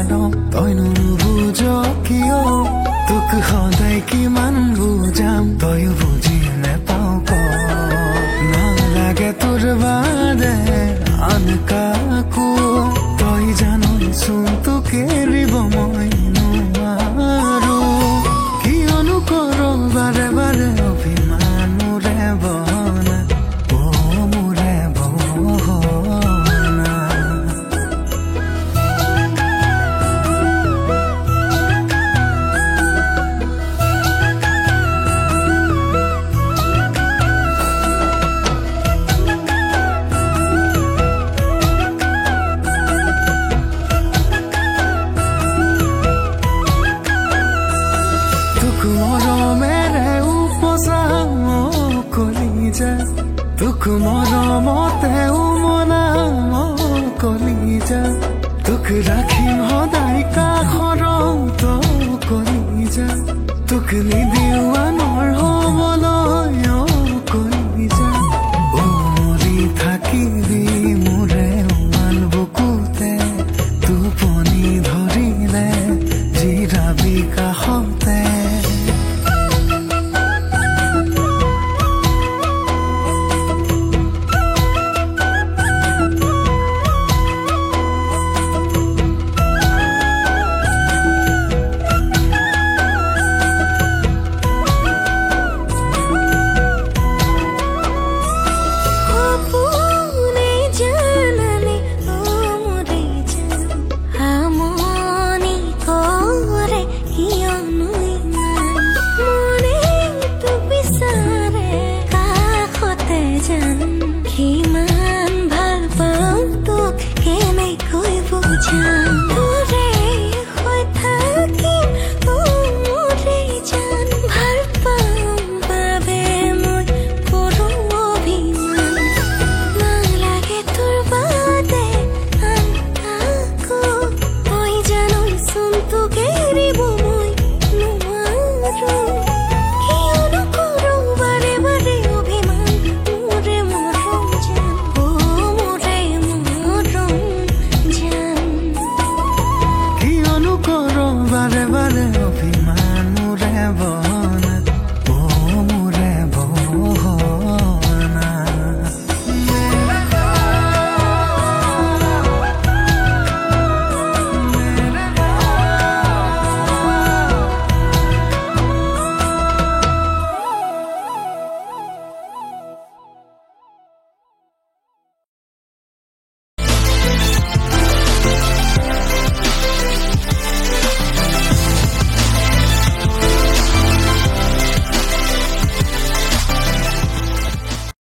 জানো তইনো নুবুজ কিয় তোক সদায় কিমান বুজাম তয়ো বুজি নেপাও ক নালাগে তোৰ বাদে আন কাকো তই জানচোন তোক এৰিব মই নোৱাৰো কিয়নো কৰ বাৰে বাৰে অভিমান মোৰে বহনা মোৰে বহনা তোক মৰমতে উমনাম কলিজা তোক ৰাখিম সদায় কাষৰত কলিজা তোক নিদিও আনৰ হ'বলৈ কলিজা মৰি থাকিবি মোৰে উমান বুকুতে টোপনি ধৰিলে জিৰাবি কাষতে কিমান ভাল পাওঁ তোক কেনেকৈ বুজাম